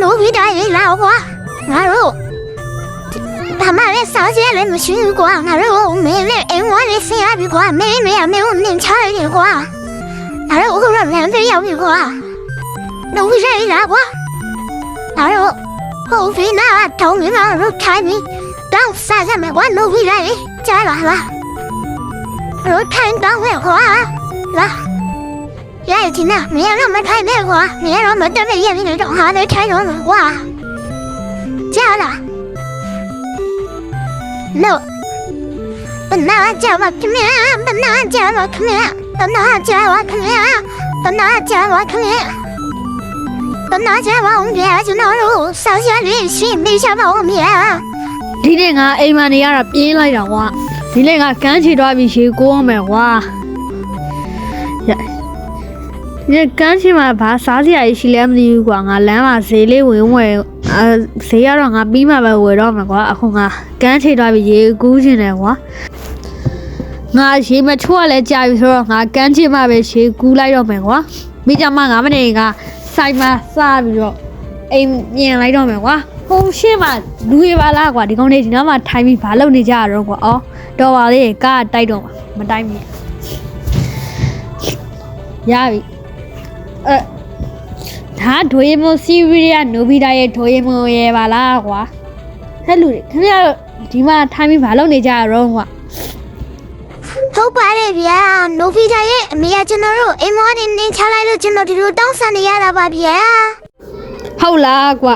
奴婢大人来过，俺说他妈的少些人没去过，俺说没人我的谁也比过，没有人抢的过，俺说我说人非要比过，奴婢谁来过？俺说后妃那头名俺说开明，当三下没管奴婢大人加来了，俺说开当会过来。来听呐，明天我们开那个，明天我们准备夜里那种哈的开什么哇？加了，no， 本来叫我看面，本来叫我看面，本来叫我看面，本来叫我看面，本来叫我面就那路少些人心里想我面。ဒီနေ့ငါအိမ်မနေရတာပြေးလိုက်တာကွာဒီနေ့ငါကမ်းချီသွားပြီးရေကိုးအောင်မယ်ကွာဒီကမ်းချီမှာဘာစားစရာရှိလဲမသိဘူးကွာငါလမ်းမှာဈေးလေးဝင်ဈေးကတော့ငါပြီးမှပဲဝယ်တော့မှာကွာအခုငါကမ်းချီသွားပြီးရေကူးချင်တယ်ကွာငါရေမချိုးရလဲကြာပြီဆိုတော့ငါကမ်းချီမှာပဲရေကူးလိုက်တော့မယ်ကွာမိကြမ9မိနစ်ကစိုက်မှာစားပြီးတော့အိမ်ပြင်လိုက်တော့မယ်ကွာဟိုရှင်းမှာလူရပါလားကွာဒီကောင်လေးဒီနားမှာထိုင်ပြီးဘာလုပ်နေကြရတော့ကွာအော်တော်ပါလေကားတိုက်တော့မတိုက်ဘူးရပြီဒါဒွေမိုစီရီယာနိုဘီတာရဲ့ဒွေမိုရဲ့ပါလားကွာဟဲ့လူတွေခင်ဗျားတို့ဒီမှာထိုင်ပြီးဘာလုပ်နေကြရတော့ကွာဟုတ်ပါတယ်ဗျာနိုဘီတာရဲ့အမေကကျွန်တော်တို့အိမ်မောနေနေချလိုက်လို့ကျွန်တော်ဒီလိုတောင်းဆနေရတာပါဗျာဟုတ်လားကွာ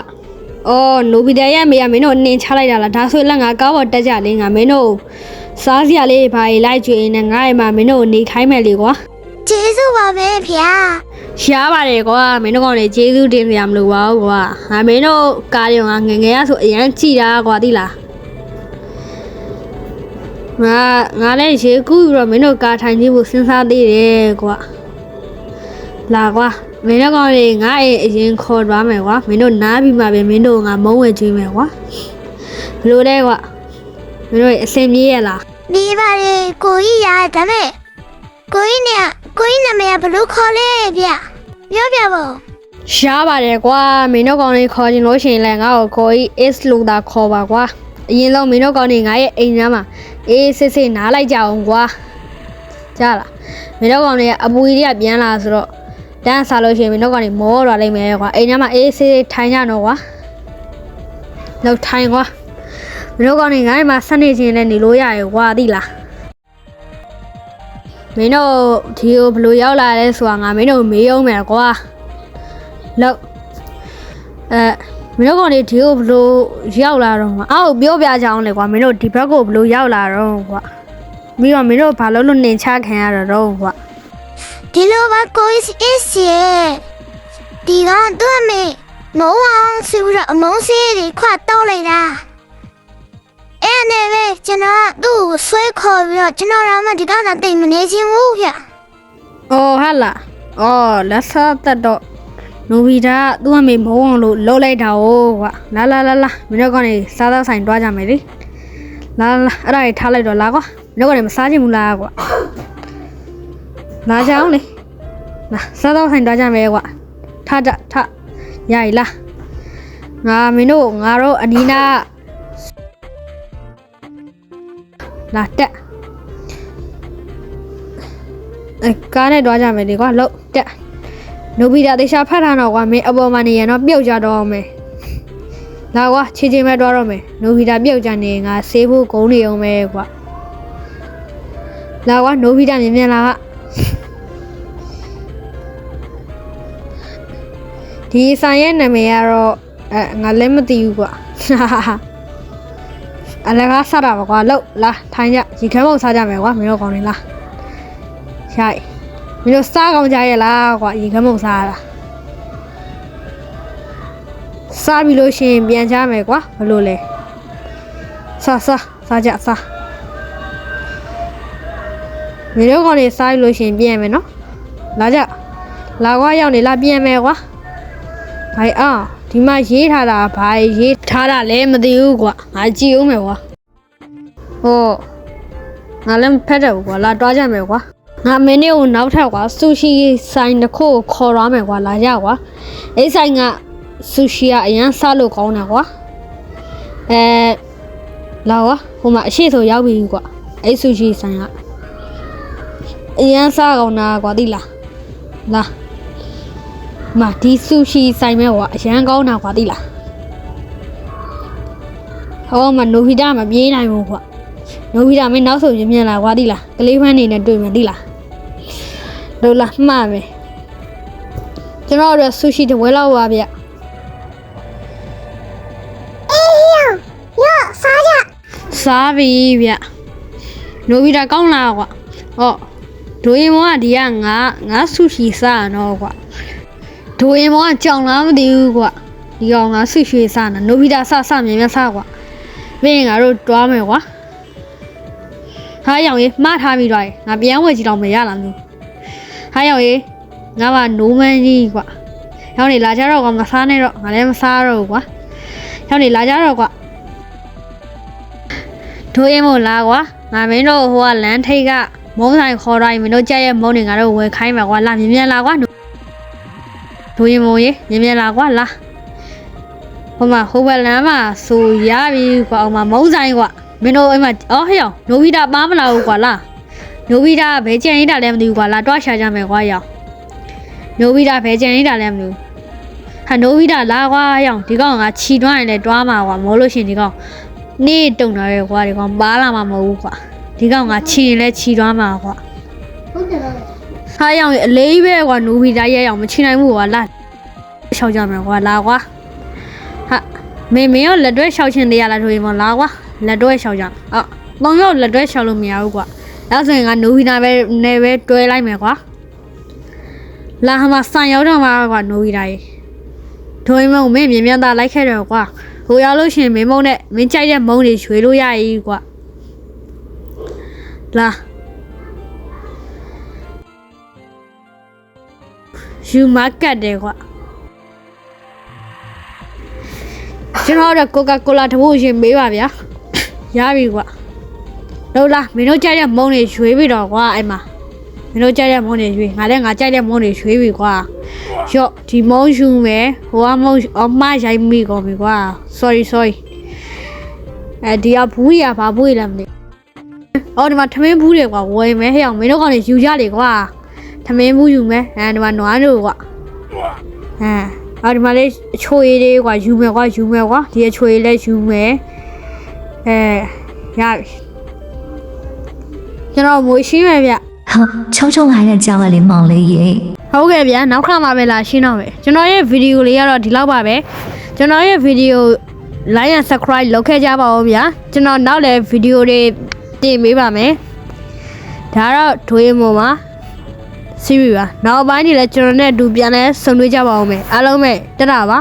အော်နိုဘီတာရဲ့အမေကမင်းတို့နင်ချလိုက်တာလားဒါဆိုလည်းငါကားပေါ်တက်ကြလေငါမင်းတို့စားစရာလေးဘာကြီးလိုက်ကြွေနေငါ့အိမ်မှာမင်းတို့နေခိုင်းမယ်လေကွာကျေးဇူးပါပဲဗျာရှားပါတယ်ကွာမင်းတို့ကောင်လေးကျေးဇူးတင်စရာမလိုပါဘူးကွာငါမင်းတို့ကားရောငါငယ်ငယ်ရဆိုအရန်ကြည်တာကွာသိလားငါလည်းရေကူးပြီးတော့မင်းတို့ကားထိုင်ကြည့်ဖို့စဉ်းစားသေးတယ်ကွာလာကွာမင်းတို့ကောင်လေးငါ့အိမ်အရင်ခေါ်သွားမယ်ကွာမင်းတို့နားပြီးမှပဲမင်းတို့ငါမုန်းဝဲကျွေးမယ်ကွာဘလို့လဲကွာမင်းတို့အစင်ပြေးရလားဒီပါလေကိုကြီးရဒါမဲ့ကိုကြီးနာမည်ဘလို့ခေါ်လဲဗျပြောပြပါရှားပါတယ်ကွာမင်းတို့ကောင်လေးခေါ်ခြင်းလို့ရှိရင်လည်းငါ့ကိုကိုကြီး is လို့သာခေါ်ပါကွာအရင်ဆုံးမင်းတို့ကောင်လေးငါရဲ့အိမ်ထဲမှာအေးစစ်စစ်နားလိုက်ကြအောင်ကွာကြားလားမင်းတို့ကောင်လေးအပူကြီးကပြန်လာဆိုတော့တန်းစားလို့ရှိရင်မင်းတို့ကောင်လေးမောသွားလိမ့်မယ်ကွာအိမ်ထဲမှာအေးစစ်စစ်ထိုင်ကြတော့ကွာလောက်ထိုင်ကွာမင်းတို့ကောင်လေးငါ့အိမ်မှာဆက်နေခြင်းနဲ့နေလို့ရရကွာသိလားမင်းတို့ဒီကိုဘလို့ရောက်လာလဲဆိုတာငါမင်းတို့မေးအောင်မယ်ကွာလောက်မင်းတို့ကောင်လေးဒီကိုဘလို့ရောက်လာတော့အော်ပြောပြကြအောင်လေကွာမင်းတို့ဒီဘက်ကိုဘလို့ရောက်လာတော့ကွာပြီးတော့မင်းတို့ဘာလို့နှင်ချခံရတော့ကွာဒီလိုပါကိုကြီးအစ်ရဲ့ဒီကတော့မေမအောင်ဆိုတော့အမုန်းစေးတွေခွတ်တော့လိုက်တာအဲ့နဲ့ပဲကျွန်တော်သူ့ကိုဆွဲခေါ်ပြီးတော့ကျွန်တော်တော့ဒီကောင်ကတိတ်မနေချင်းဘူးဗျ။အော်ဟာလား။အော်လက်စားတက်တော့နိုဘီတာသူ့အမေမုန်းအောင်လို့လှုပ်လိုက်တာ哦ကွာ။လာမင်းတို့ကောင်နေစားတော့ဆိုင်တွားကြမယ်လေ။လာအဲ့ဒါကြီးထားလိုက်တော့လာကွာ။မင်းတို့ကောင်နေမစားချင်ဘူးလားကွာ။လာကြအောင်လေ။လာစားတော့ဆိုင်တွားကြမယ်ကွာ။ထရည်လား။ငါတို့အနီးနာလာတက်ကားနဲ့တွားကြမယ်လေကွာလို့တက်နိုဘီတာတေချာဖတ်ထားတော့ကွာမင်းအပေါ်မှာနေရတော့ပြုတ်ကြတော့မယ်လာကွာချေချေမဲ့တွားတော့မယ်နိုဘီတာပြုတ်ကြနေငါဆေးဖို့ဂုံးနေအောင်ပဲကွာလာကွာနိုဘီတာမြင်လာကဒီဆိုင်ရဲ့နာမည်ကတော့ငါလည်းမသိဘူးကွာအလကားစားတာပါကွာလို့လာထိုင်ကြရေခဲမုံစားကြမယ်ကွာမင်းတို့ကောင်းနေလားရိုက်မင်းတို့စားကောင်းကြရဲ့လားကွာရေခဲမုံစားတာစားပြီးလို့ရှိရင်ပြန်ကြမယ်ကွာဘလို့လဲစားကြမင်းတို့ကောင်းနေစားပြီးလို့ရှိရင်ပြန်မယ်နော်လာကြလာကွာရောက်နေလာပြန်မယ်ကွာဘိုင်အောင်ဒီမှာရေးထားတာဘာရေးထားတာလဲမသိဘူးကွာငါကြည့်ဦးမယ်ကွာဟောငါလည်းဖက်တယ်ကွာလာတွားကြမယ်ကွာငါမင်းတို့နောက်ထပ်ကွာဆူရှီဆိုင်တစ်ခုကိုခေါ်ရမယ်ကွာလာကြကွာအဲ့ဆိုင်က ဆူရှီကအရင်စားလို့ကောင်းတာကွာလာကွာဟိုမှာအရှိဆိုရောက်ပြီကွာအဲ့ဆူရှီဆိုင်ကအရင်စားကောင်းတာကွာသိလားလာမဒီဆူရှီဆိုင်မဲ့ကွာအရင်ကောင်းတာကွာသိလားဟောမနိုဗီတာမပြေးနိုင်ဘူးကွာနိုဗီတာမင်းနောက်ဆိုရင်မြန်လာကွာသိလားကလေးဖန်းနေနဲ့တွေ့မယ်သိလားတို့လားမှားမယ်ကျွန်တော်တို့ဆူရှီတဝဲလောက်ပါဗျစားပြီဗျနိုဗီတာကောင်းလားကွာဟောဒိုရင်မောကဒီကငါဆူရှီစားနော်ကွာဒိုရင်မောကကြောင်လားမသိဘူးကွာဒီကောင်ငါဆူရှီစားနော်နိုဗီတာစမြန်မြန်စားကွာမင်းငါတို့တွားမယ်ကွာဟာရောင်ရေးမှားထားပြီးတော့ငါပြန်ဝယ်ကြည့်တော့မရလားမျိုးဟာရောင်ရေးငါကနိုးမန်းကြီးကွာရောင်နေလာကြတော့ကွာမစားနဲ့တော့ငါလည်းမစားတော့ကွာရောင်နေလာကြတော့ကွာထိုးရင်မို့လားကွာငါမင်းတို့ဟိုကလမ်းထိပ်ကမုံဆိုင်ခေါ်တိုင်းမင်းတို့ကြက်ရဲ့မုံတွေငါတို့ဝယ်ခိုင်းမှာကွာလာမြင်လာကွာထိုးရင်မို့ရေမြင်လာကွာလာဟိုမှာဟိုဘက်လမ်းမှာဆိုရပြီကွာအောင်မှာမုံဆိုင်ကွာမင်းတို့အိမ်မှာအော်ဟဲ့အောင်နိုဗီတာပါမလာဘူးကွာလာနိုဗီတာဘယ်ကြံနေတာလဲမသိဘူးကွာလာတွားရှာကြမယ်ကွာရောင်နိုဗီတာဘယ်ကြံနေတာလဲမသိဘူးဟာနိုဗီတာလာကွာရောင်ဒီကောင်ကခြီတွားရင်လည်းတွားမှာကွာမိုးလို့ရှင်ဒီကောင်နေတုံတာရဲကွာဒီကောင်ပါလာမှာမဟုတ်ဘူးကွာဒီကောင်ကခြီရင်လည်းခြီသွားမှာကွာဟုတ်တယ်ပါစားရောင်အလေးပဲကွာနိုဗီတာရဲရောင်မခြီနိုင်ဘူးကွာလာရှောက်ကြမယ်ကွာလာကွာဟာမင်းရောလက်တွဲရှောက်ချင်တရားလားထိုးရင်မလာကွာလက်တွဲရှောက်ကြအော်သုံးယောက်လက်တွဲရှောက်လို့မရဘူးကွာအဲ့ဆိုရင်ကနိုဗီတာပဲနေပဲတွဲလိုက်မယ်ကွာလာဟမှာဆိုင်ရောက်တော့မှာကွာနိုဗီတာရေထိုးရင်မမင်းမြင်မြန်သားလိုက်ခဲ့တယ်ကွာဟိုရောက်လို့ရှင်မင်းမုံနဲ့မင်းကြိုက်တဲ့မုံတွေရွေလို့ရည်ကွာလာယူမာကတ်တယ်ကွာကျွန်တော်တို့ကိုကာကိုလာတဘို့ရှင်မေးပါဗျာရပြီကွာလို့လားမင်းတို့ကြိုက်တဲ့မုံတွေရွေပြီးတော့ကွာအဲ့မှာမင်းတို့ကြိုက်တဲ့မုံတွေရွေငါလည်းငါကြိုက်တဲ့မုံတွေရွေပြီကွာရော့ဒီမုံယူမယ်ဟိုကမုံအမရိုက်မိကုန်ပြီကွာ sorry ဒီကဘူးရဘာဘူးလဲမသိအော်ဒီမှာထမင်းဘူးတွေကွာဝယ်မယ်ဟဲ့အောင်မင်းတို့ကောင်တွေယူကြလေကွာထမင်းဘူးယူမယ်ဒီမှာနွားတို့ကွာအော်ဒီမှာလေးအချိုရည်တွေကွာယူမယ်ကွာဒီအချိုရည်လည်းယူမယ်ရပြီကျွန်တော်မွေးရှင်းမယ်ဗျ匆匆来的叫了林梦雷耶。 ဟုတ်ကဲ့ဗျာနောက်ခါမှပဲလာရှင်းတော့မယ်ကျွန်တော်ရဲ့ဗီဒီယိုလေးကတော့ဒီလောက်ပါပဲကျွန်တော်ရဲ့ဗီဒီယို like and subscribe လုပ်ခဲ့ကြပါဦးဗျာကျွန်တော်နောက်လည်းဗီဒီယိုတွေတင်ပေးပါမယ်ဒါတော့ဒွေးမို့ပါစီးပြီပါနောက်ပိုင်းနေလဲကျွန်တော်နဲ့အတူပြန်လဲဆုံတွေ့ကြပါဦးမယ်အားလုံးပဲတတာပါ